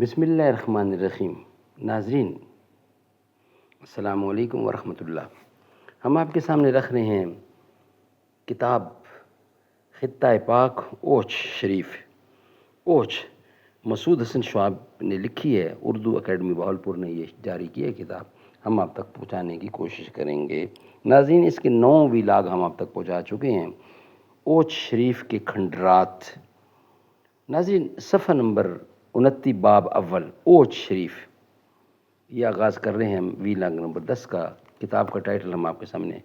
بسم اللہ الرحمن الرحیم۔ ناظرین السلام علیکم ورحمۃ اللہ۔ ہم آپ کے سامنے رکھ رہے ہیں کتاب خطہ پاک اوچھ شریف۔ اوچھ مسعود حسن شعیب نے لکھی ہے، اردو اکیڈمی بہاولپور نے یہ جاری کی ہے کتاب، ہم آپ تک پہنچانے کی کوشش کریں گے۔ ناظرین اس کے 9 ویلاگ ہم آپ تک پہنچا چکے ہیں۔ اوچھ شریف کے کھنڈرات۔ ناظرین صفحہ نمبر 29 باب اول اوچھ شریف، یہ آغاز کر رہے ہیں ہم ویلاگ نمبر 10 کا۔ کتاب کا ٹائٹل ہم آپ کے سامنے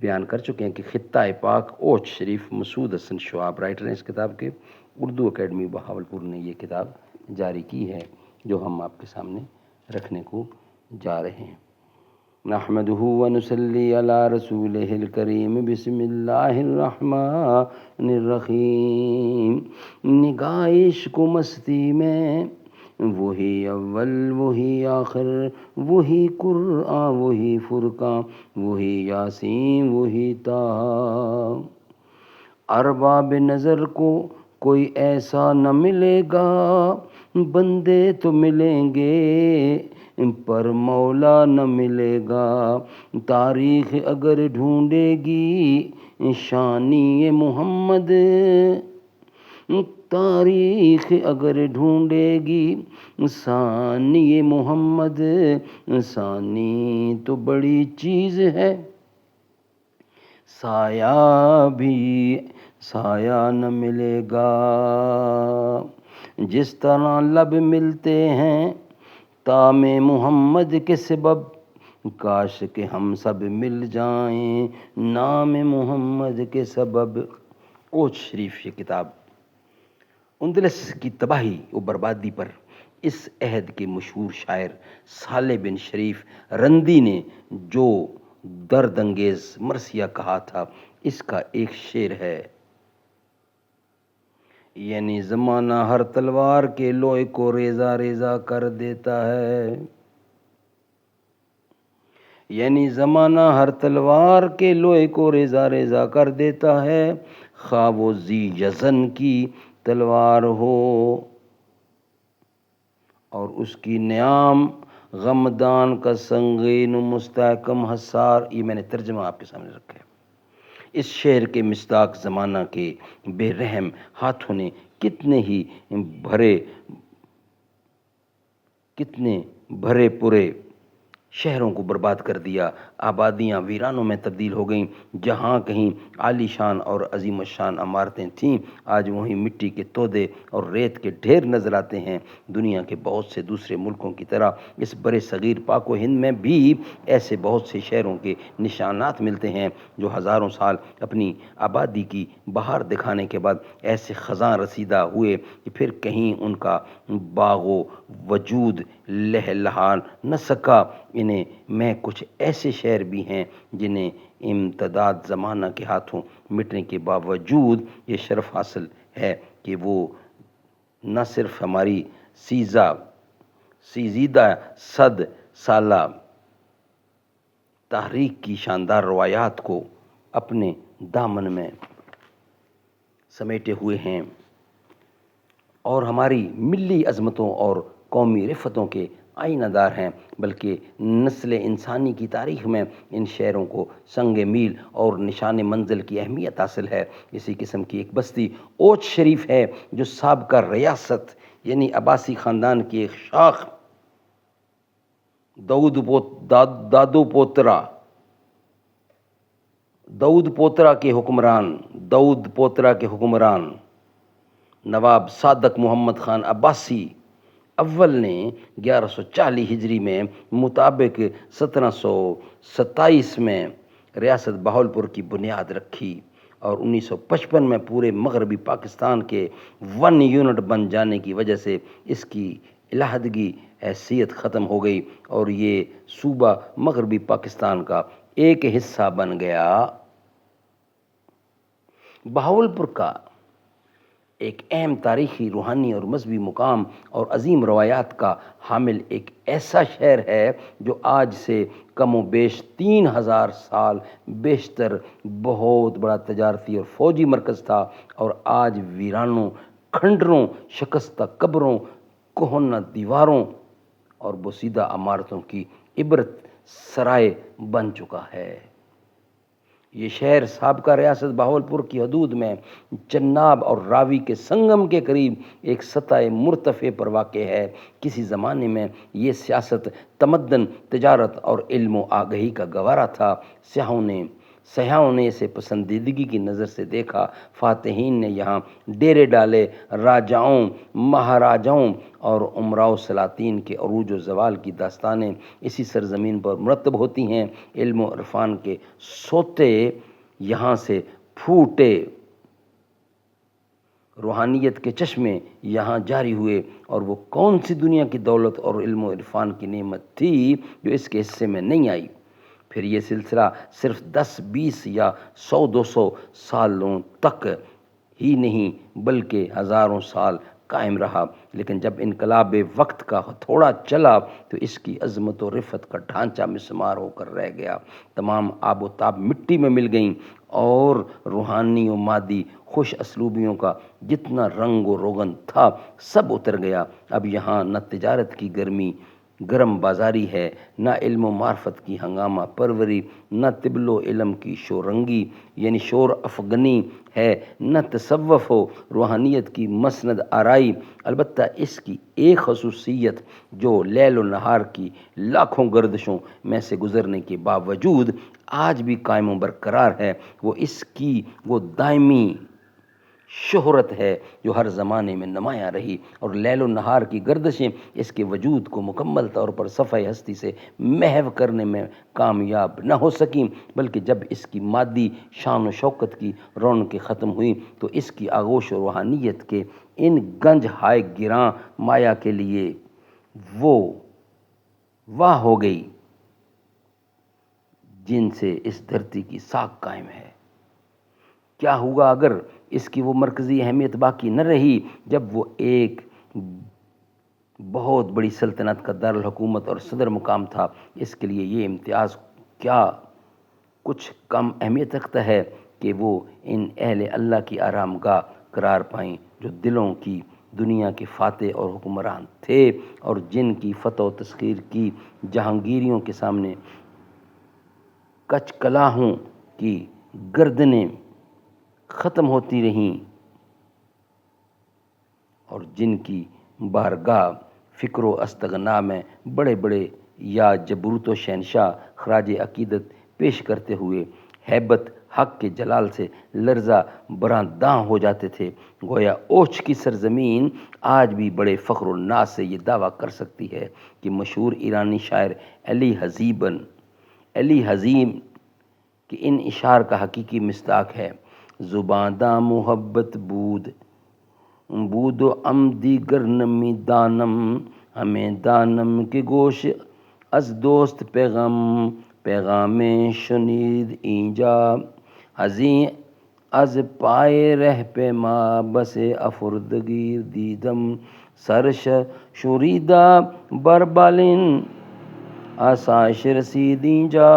بیان کر چکے ہیں کہ خطہ پاک اوچھ شریف، مسعود حسن شعیب رائٹر ہیں اس کتاب کے، اردو اکیڈمی بہاولپور نے یہ کتاب جاری کی ہے جو ہم آپ کے سامنے رکھنے کو جا رہے ہیں۔ نحمدہ ونصلی علی رسولہ الکریم، بسم اللہ الرحمن الرحیم۔ نگاہ عشق و مستی میں وہی اول وہی آخر، وہی قرآن وہی فرقان، وہی یاسین وہی طٰہٰ۔ ارباب نظر کو کوئی ایسا نہ ملے گا، بندے تو ملیں گے پر مولا نہ ملے گا۔ تاریخ اگر ڈھونڈے گی شانی محمد، تاریخ اگر ڈھونڈے گی ثانی محمد، ثانی تو بڑی چیز ہے، سایہ بھی سایہ نہ ملے گا۔ جس طرح لب ملتے ہیں تام محمد کے سبب، کاش کہ ہم سب مل جائیں نام محمد کے سبب۔ اوچھ شریف یہ کتاب اندلس کی تباہی و بربادی پر اس عہد کے مشہور شاعر صالح بن شریف رندی نے جو درد انگیز مرثیہ کہا تھا، اس کا ایک شعر ہے: یعنی زمانہ ہر تلوار کے لوہے کو ریزہ ریزہ کر دیتا ہے، یعنی زمانہ ہر تلوار کے لوہے کو ریزہ ریزہ کر دیتا ہے، خواہ وہ ذی یزن کی تلوار ہو اور اس کی نیام غمدان کا سنگین و مستحکم حصار۔ یہ میں نے ترجمہ آپ کے سامنے رکھا ہے۔ اس شعر کے مصداق زمانہ کے بے رحم ہاتھوں نے کتنے بھرے پورے شہروں کو برباد کر دیا، آبادیاں ویرانوں میں تبدیل ہو گئیں۔ جہاں کہیں عالی شان اور عظیم الشان عمارتیں تھیں، آج وہیں مٹی کے تودے اور ریت کے ڈھیر نظر آتے ہیں۔ دنیا کے بہت سے دوسرے ملکوں کی طرح اس برِ صغیر پاک و ہند میں بھی ایسے بہت سے شہروں کے نشانات ملتے ہیں جو ہزاروں سال اپنی آبادی کی بہار دکھانے کے بعد ایسے خزاں رسیدہ ہوئے کہ پھر کہیں ان کا باغ و وجود لہلہا نہ سکا۔ انہیں میں کچھ ایسے شہر بھی ہیں جنہیں امتداد زمانہ کے ہاتھوں مٹنے کے باوجود یہ شرف حاصل ہے کہ وہ نہ صرف ہماری سیزیدہ 100 سالہ تاریخ کی شاندار روایات کو اپنے دامن میں سمیٹے ہوئے ہیں اور ہماری ملی عظمتوں اور قومی رفتوں کے آئینہ دار ہیں، بلکہ نسل انسانی کی تاریخ میں ان شہروں کو سنگ میل اور نشان منزل کی اہمیت حاصل ہے۔ اسی قسم کی ایک بستی اوچھ شریف ہے جو سابقہ ریاست یعنی عباسی خاندان کی ایک شاخ داؤد پوترا کے حکمران نواب صادق محمد خان عباسی اول نے 1140 ہجری میں مطابق 1727 میں ریاست بہاولپور کی بنیاد رکھی اور 1955 میں پورے مغربی پاکستان کے 1 یونٹ بن جانے کی وجہ سے اس کی علیحدگی حیثیت ختم ہو گئی اور یہ صوبہ مغربی پاکستان کا ایک حصہ بن گیا۔ بہاولپور کا ایک اہم تاریخی، روحانی اور مذہبی مقام اور عظیم روایات کا حامل ایک ایسا شہر ہے جو آج سے کم و بیش 3000 سال بیشتر بہت بڑا تجارتی اور فوجی مرکز تھا اور آج ویرانوں، کھنڈروں، شکستہ قبروں، کوہنہ دیواروں اور بوسیدہ عمارتوں کی عبرت سرائے بن چکا ہے۔ یہ شہر سابقہ ریاست بہاولپور کی حدود میں چناب اور راوی کے سنگم کے قریب ایک سطح مرتفع پر واقع ہے۔ کسی زمانے میں یہ سیاست، تمدن، تجارت اور علم و آگہی کا گوہرا تھا۔ سیاحوں نے اسے پسندیدگی کی نظر سے دیکھا۔ فاتحین نے یہاں ڈیرے ڈالے۔ راجاؤں، مہاراجاؤں اور امراء سلاطین کے عروج و زوال کی داستانیں اسی سرزمین پر مرتب ہوتی ہیں۔ علم و عرفان کے سوتے یہاں سے پھوٹے، روحانیت کے چشمے یہاں جاری ہوئے، اور وہ کون سی دنیا کی دولت اور علم و عرفان کی نعمت تھی جو اس کے حصے میں نہیں آئی۔ پھر یہ سلسلہ صرف 10، 20 یا 100، 200 سالوں تک ہی نہیں بلکہ ہزاروں سال قائم رہا، لیکن جب انقلاب وقت کا تھوڑا چلا تو اس کی عظمت و رفت کا ڈھانچہ مسمار ہو کر رہ گیا۔ تمام آب و تاب مٹی میں مل گئیں اور روحانی و مادی خوش اسلوبیوں کا جتنا رنگ و روغن تھا سب اتر گیا۔ اب یہاں نہ تجارت کی گرم بازاری ہے، نہ علم و معرفت کی ہنگامہ پروری، نہ طب و علم کی شورنگی یعنی شور افغنی ہے، نہ تصوف و روحانیت کی مسند آرائی۔ البتہ اس کی ایک خصوصیت جو لیل و نہار کی لاکھوں گردشوں میں سے گزرنے کے باوجود آج بھی قائم و برقرار ہے، وہ اس کی وہ دائمی شہرت ہے جو ہر زمانے میں نمایاں رہی، اور لیل و نہار کی گردشیں اس کے وجود کو مکمل طور پر صفحہ ہستی سے محو کرنے میں کامیاب نہ ہو سکیں، بلکہ جب اس کی مادی شان و شوکت کی رونقیں ختم ہوئیں تو اس کی آغوش و روحانیت کے ان گنج ہائے گراں مایا کے لیے وہ واہ ہو گئی جن سے اس دھرتی کی ساکھ قائم ہے۔ کیا ہوگا اگر اس کی وہ مرکزی اہمیت باقی نہ رہی؟ جب وہ ایک بہت بڑی سلطنت کا دارالحکومت اور صدر مقام تھا، اس کے لیے یہ امتیاز کیا کچھ کم اہمیت رکھتا ہے کہ وہ ان اہل اللہ کی آرام گاہ قرار پائیں جو دلوں کی دنیا کے فاتح اور حکمران تھے، اور جن کی فتح و تسخیر کی جہانگیریوں کے سامنے کچ کلاہوں کی گردنیں ختم ہوتی رہیں، اور جن کی بارگاہ فکر و استغنا میں بڑے بڑے یا جبروت و شہنشاہ خراج عقیدت پیش کرتے ہوئے ہیبت حق کے جلال سے لرزہ براں داں ہو جاتے تھے۔ گویا اوچھ کی سرزمین آج بھی بڑے فخر و ناز سے یہ دعویٰ کر سکتی ہے کہ مشہور ایرانی شاعر علی حزیم کہ ان اشعار کا حقیقی مصداق ہے: زباں دا محبت بود و عمدی گر نمی دانم، ہمیں دانم کے گوش از دوست پیغام شنید اینجا، ازیں از پائے رہ پیما بس افردگیر دیدم، سرش شوریدہ بربالین آسائش رسید اینجا۔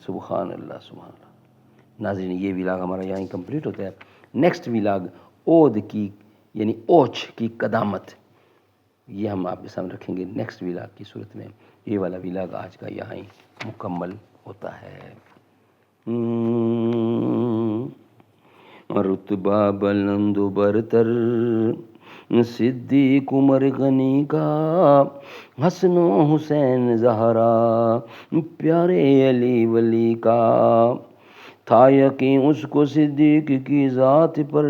سبحان اللہ، سبحان اللہ۔ ناظرین، یہ ویلاگ ہمارا یہاں کمپلیٹ ہوتا ہے۔ نیکسٹ ویلاگ اودھ کی یعنی اوچھ کی قدامت، یہ ہم آپ کے سامنے رکھیں گے نیکسٹ ویلاگ کی صورت میں۔ یہ والا ویلاگ آج کا یہاں ہی مکمل ہوتا ہے۔ رتبہ بلند و برتر صدیق عمر غنی کا، حسن و حسین زہرا پیارے علی ولی کا، تھا یقین اس کو صدیق کی ذات پر،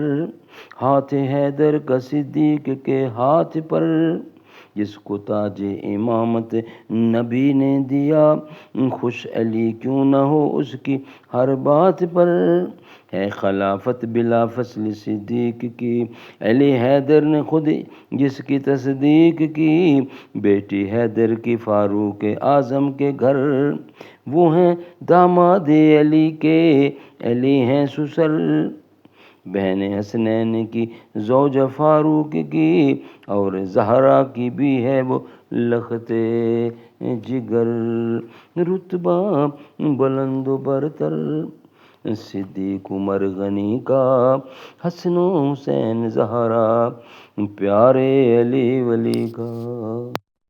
ہاتھ حیدر کا صدیق کے ہاتھ پر، جس کو تاج امامت نبی نے دیا، خوش علی کیوں نہ ہو اس کی ہر بات پر، ہے خلافت بلا فصل صدیق کی، علی حیدر نے خود جس کی تصدیق کی، بیٹی حیدر کی فاروق اعظم کے گھر، وہ ہیں داماد علی کے، علی ہیں سسر، بہن حسنین کی زوجہ فاروق کی، اور زہرا کی بھی ہے وہ لخت جگر، رتبہ بلند و برتر صدیق عمر غنی کا، حسن و حسین زہرا، پیارے علی ولی کا.